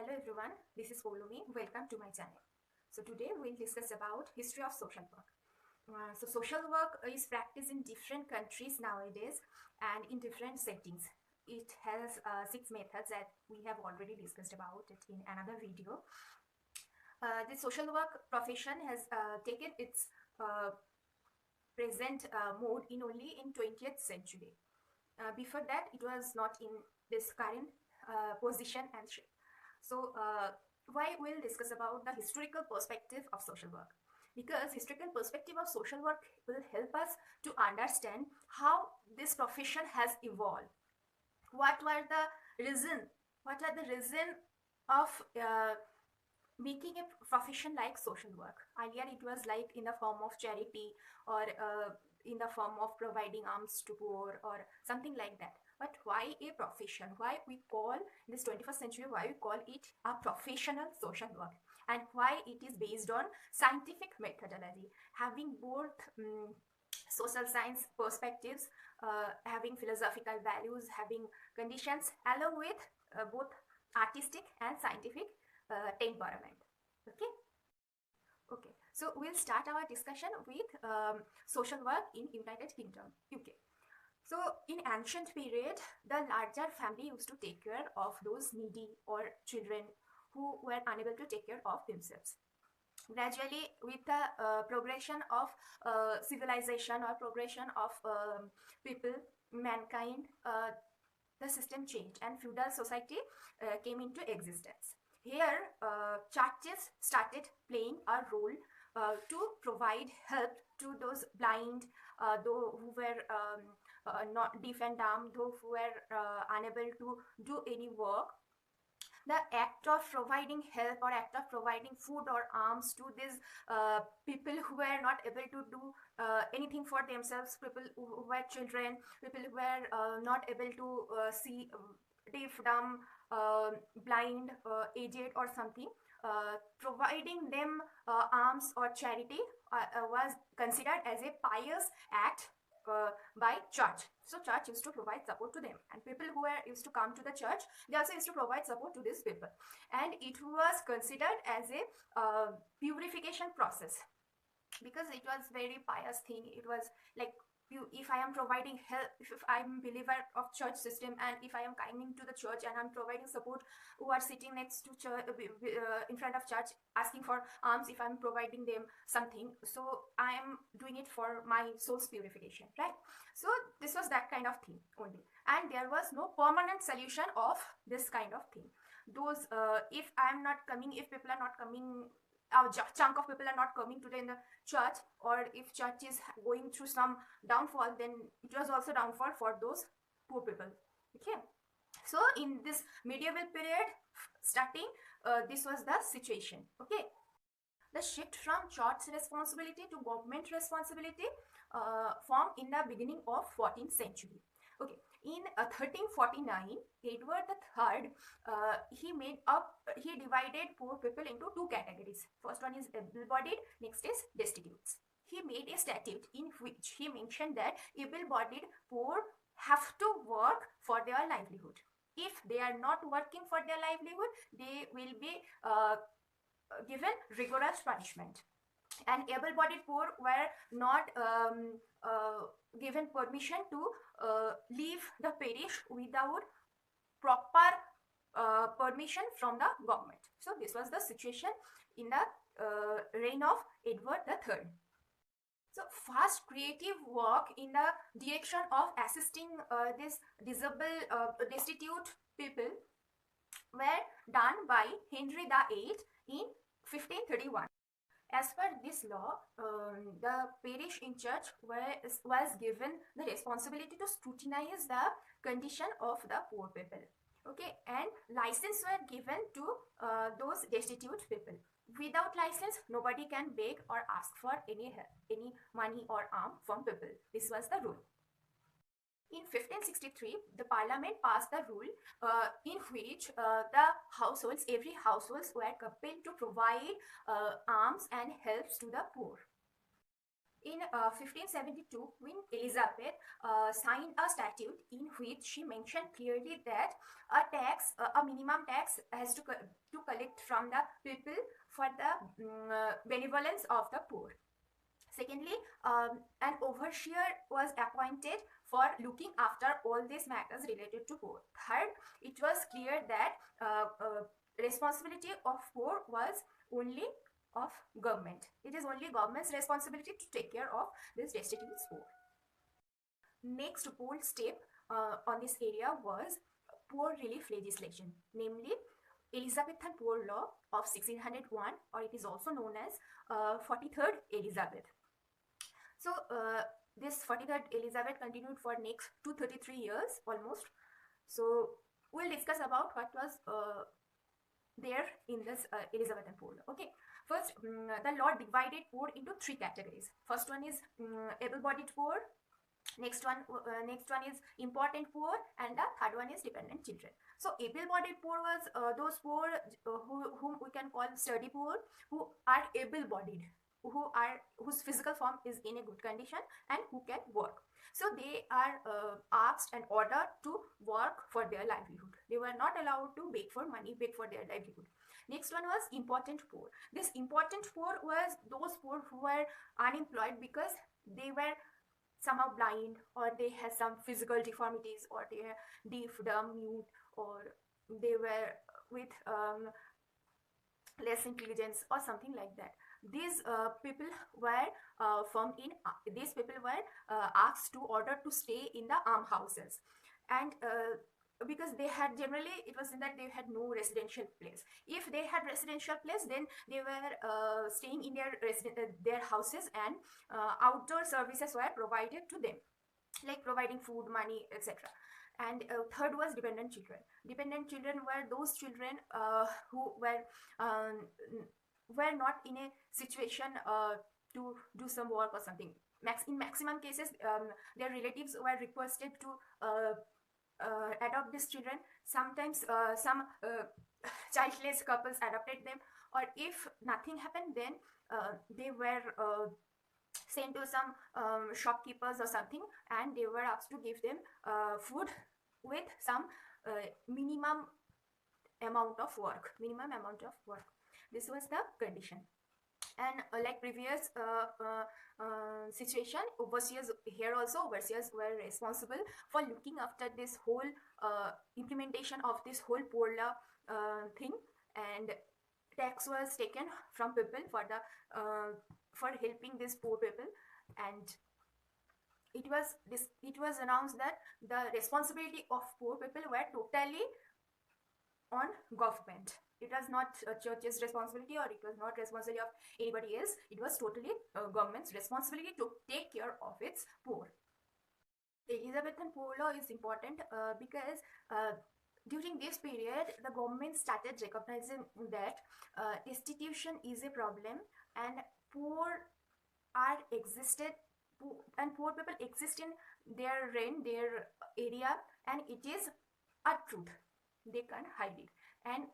Hello everyone, this is Polumi. Welcome to my channel. So today we'll discuss about history of social work. So social work is practiced in different countries nowadays and in different settings. It has 6 methods that we have already discussed about it in another video. The social work profession has taken its present mode only in 20th century. Before that, it was not in this current position and shape. So why we'll discuss about the historical perspective of social work, because historical perspective of social work will help us to understand how this profession has evolved. What are the reason of making a profession like social work? Earlier it was like in the form of charity or in the form of providing alms to poor or something like that. But why a profession? Why we call in this 21st century, why we call it a professional social work, and why it is based on scientific methodology, having both social science perspectives, having philosophical values, having conditions, along with both artistic and scientific temperament. Okay, so we'll start our discussion with social work in United Kingdom, UK. So in ancient period, the larger family used to take care of those needy or children who were unable to take care of themselves. Gradually, with the progression of civilization or progression of people, mankind, the system changed and feudal society came into existence. Here, churches started playing a role to provide help to those blind, those who were not deaf and dumb, those who were unable to do any work. The act of providing help or act of providing food or alms to these people who were not able to do anything for themselves, people who were children, people who were not able to see, deaf, dumb, blind, aged or something, providing them alms or charity was considered as a pious act by church. So church used to provide support to them, and people who were used to come to the church, they also used to provide support to these people, and it was considered as a purification process, because it was very pious thing. It was like, if I am providing help, if I am believer of church system, and if I am coming to the church and I'm providing support who are sitting next to church, in front of church, asking for alms, if I'm providing them something, so I am doing it for my soul's purification, right? So this was that kind of thing only, and there was no permanent solution of this kind of thing. Those if I'm not coming, if people are not coming, a chunk of people are not coming today in the church, or if church is going through some downfall, then it was also downfall for those poor people. Okay, so in this medieval period starting, this was the situation. Okay, the shift from church responsibility to government responsibility formed in the beginning of 14th century. Okay, in 1349, Edward III, he divided poor people into two categories. First one is able-bodied, next is destitutes. He made a statute in which he mentioned that able-bodied poor have to work for their livelihood. If they are not working for their livelihood, they will be given rigorous punishment. And able-bodied poor were not given permission to leave the parish without proper permission from the government. So this was the situation in the reign of Edward III. So fast creative work in the direction of assisting these disabled, destitute people were done by Henry VIII in 1531. As per this law, the parish in church was given the responsibility to scrutinize the condition of the poor people. Okay, and license were given to those destitute people. Without license, nobody can beg or ask for any help, any money or alms from people. This was the rule. In 1563, the parliament passed the rule in which the households, every households were compelled to provide alms and helps to the poor. In 1572, Queen Elizabeth signed a statute in which she mentioned clearly that a minimum tax has to collect from the people for the benevolence of the poor. Secondly, an overseer was appointed for looking after all these matters related to poor. Third, it was clear that responsibility of poor was only of government. It is only government's responsibility to take care of this destitute poor. Next bold step on this area was poor relief legislation, namely Elizabethan Poor Law of 1601, or it is also known as 43rd Elizabeth. So this 43rd Elizabeth continued for next 233 years almost. So we'll discuss about what was there in this Elizabethan poor law. Okay, first the law divided poor into three categories. First one is able-bodied poor. Next one is important poor, and the third one is dependent children. So able-bodied poor was those poor whom we can call sturdy poor, who are able-bodied, whose physical form is in a good condition and who can work. So they are asked and ordered to work for their livelihood. They were not allowed to beg for money, beg for their livelihood. Next one was important poor. This important poor was those poor who were unemployed because they were somehow blind, or they had some physical deformities, or they were deaf, dumb, mute, or they were with less intelligence or something like that. These people were asked to order to stay in the almshouses, and because they had generally, it was in that they had no residential place. If they had residential place, then they were staying in their houses, and outdoor services were provided to them, like providing food, money, etc. And third was dependent children. Dependent children were those children who were not in a situation to do some work or something. In maximum cases, their relatives were requested to adopt these children. Sometimes some childless couples adopted them, or if nothing happened, then they were sent to some shopkeepers or something, and they were asked to give them food with some minimum amount of work. This was the condition. And like previous situation, overseers were responsible for looking after this whole implementation of this whole poor law thing, and tax was taken from people for helping these poor people. And it was announced that the responsibility of poor people were totally on government. It was not a church's responsibility, or it was not responsibility of anybody else. It was totally government's responsibility to take care of its poor. The Elizabethan poor law is important because during this period, the government started recognizing that destitution is a problem, and poor people exist in their area, and it is a truth. They can't hide it, and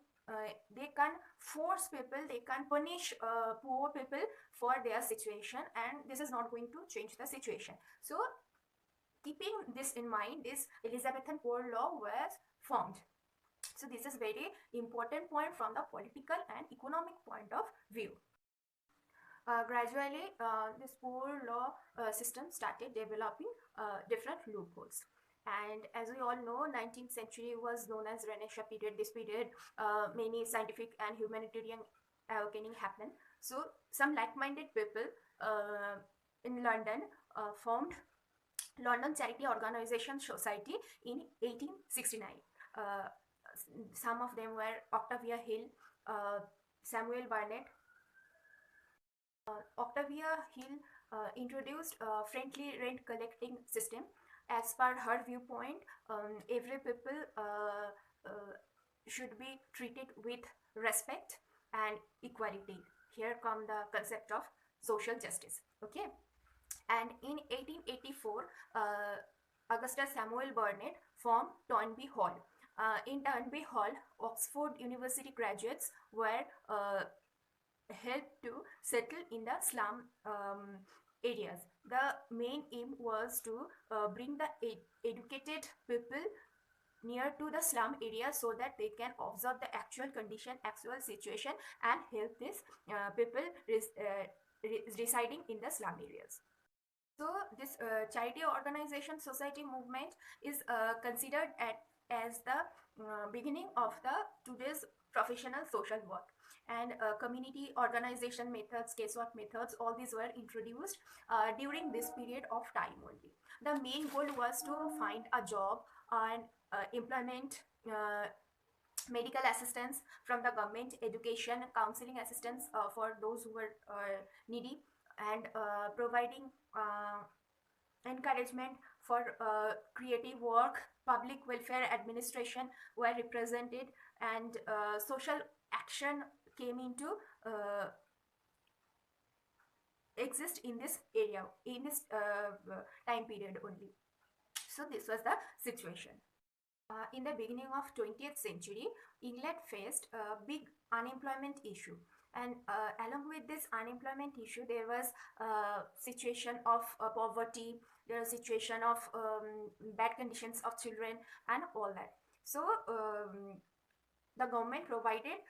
they can force people, they can punish poor people for their situation, and this is not going to change the situation. So keeping this in mind, this Elizabethan poor law was formed. So this is very important point from the political and economic point of view. Gradually, this poor law system started developing different loopholes. And as we all know, 19th century was known as Renisha Period. This period, many scientific and humanitarian awakening happened. So some like-minded people in London formed London Charity Organization Society in 1869. Some of them were Octavia Hill, Samuel Barnett. Octavia Hill introduced a friendly rent collecting system. As per her viewpoint, every people should be treated with respect and equality. Here come the concept of social justice. Okay, and in 1884, Augustus Samuel Barnett formed Toynbee Hall. In Toynbee Hall, Oxford University graduates were helped to settle in the slum areas. The main aim was to bring the educated people near to the slum area so that they can observe the actual condition, actual situation, and help these people residing in the slum areas. So this charity organization society movement is considered as the beginning of the today's professional social work, and community organization methods, casework methods, all these were introduced during this period of time only. The main goal was to find a job and implement medical assistance from the government, education, counseling assistance for those who were needy, and providing encouragement for creative work. Public welfare administration were represented, and social action came into exist in this area, in this time period only. So this was the situation. In the beginning of 20th century, England faced a big unemployment issue. And along with this unemployment issue, there was a situation of poverty, there was a situation of bad conditions of children, and all that. So the government provided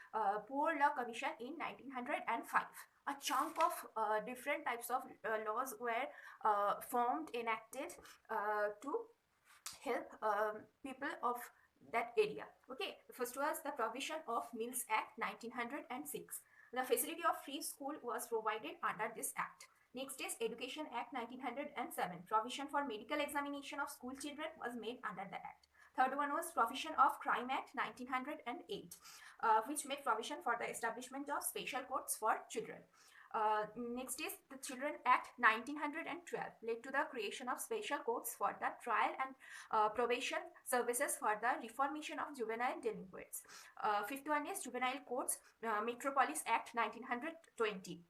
Poor Law Commission in 1905. A chunk of different types of laws were formed, enacted to help people of that area. Okay, first was the provision of Mills Act 1906. The facility of free school was provided under this act. Next is Education Act 1907. Provision for medical examination of school children was made under the act. Third one was Provision of Crime Act 1908, which made provision for the establishment of special courts for children. Next is the Children Act 1912, led to the creation of special courts for the trial and probation services for the reformation of juvenile delinquents. Fifth one is Juvenile Courts, Metropolis Act 1920.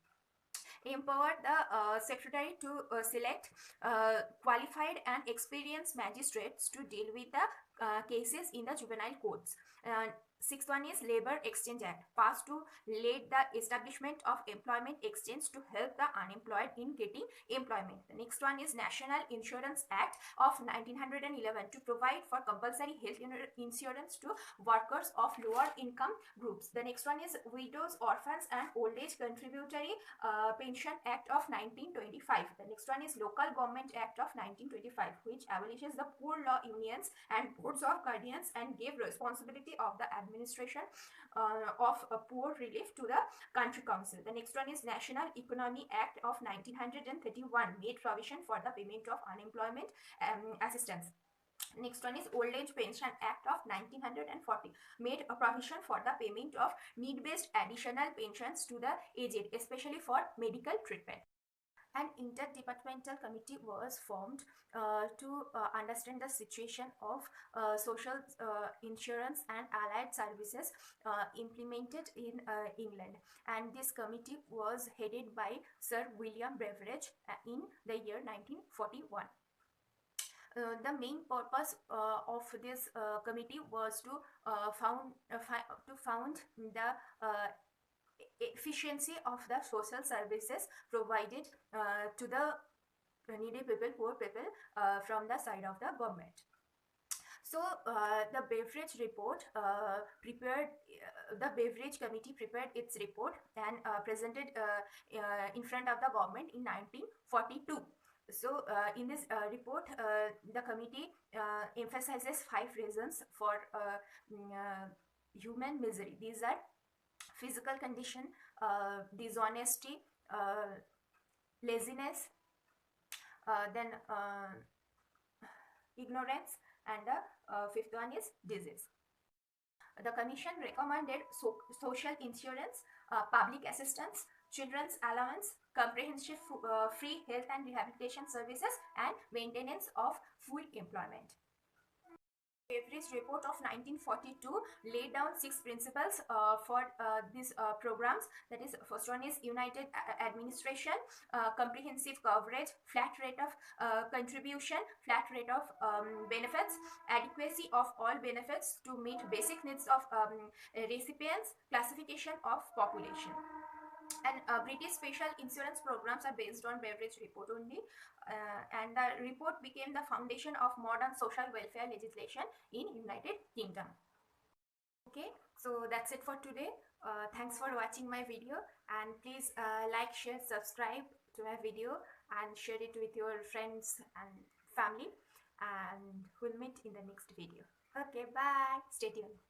Empowered the secretary to select qualified and experienced magistrates to deal with the cases in the juvenile courts. Sixth one is Labor Exchange Act, passed to lead the establishment of employment exchange to help the unemployed in getting employment. The next one is National Insurance Act of 1911 to provide for compulsory health insurance to workers of lower income groups. The next one is Widows, Orphans and Old Age Contributory Pension Act of 1925. The next one is Local Government Act of 1925, which abolishes the poor law unions and boards of guardians and gave responsibility of the administration of poor relief to the country council. The next one is National Economy Act of 1931, made provision for the payment of unemployment assistance. Next one is Old Age Pension Act of 1940, made a provision for the payment of need-based additional pensions to the aged, especially for medical treatment. An interdepartmental committee was formed to understand the situation of social insurance and allied services implemented in England. And this committee was headed by Sir William Beveridge in the year 1941. The main purpose of this committee was to found the efficiency of the social services provided to the needy people, poor people, from the side of the government. So the Beveridge report the Beveridge committee prepared its report and presented in front of the government in 1942. So in this report, the committee emphasizes 5 reasons for human misery. These are physical condition, dishonesty, laziness, then ignorance, and the fifth one is disease. The commission recommended social insurance, public assistance, children's allowance, comprehensive free health and rehabilitation services, and maintenance of full employment. Beveridge report of 1942 laid down 6 principles for these programs. That is, first one is united administration, comprehensive coverage, flat rate of contribution, flat rate of benefits, adequacy of all benefits to meet basic needs of recipients, classification of population. And British special insurance programs are based on Beveridge report only, and the report became the foundation of modern social welfare legislation in United Kingdom. Okay, so that's it for today. Thanks for watching my video, and please like, share, subscribe to my video, and share it with your friends and family, and we'll meet in the next video. Okay, bye. Stay tuned.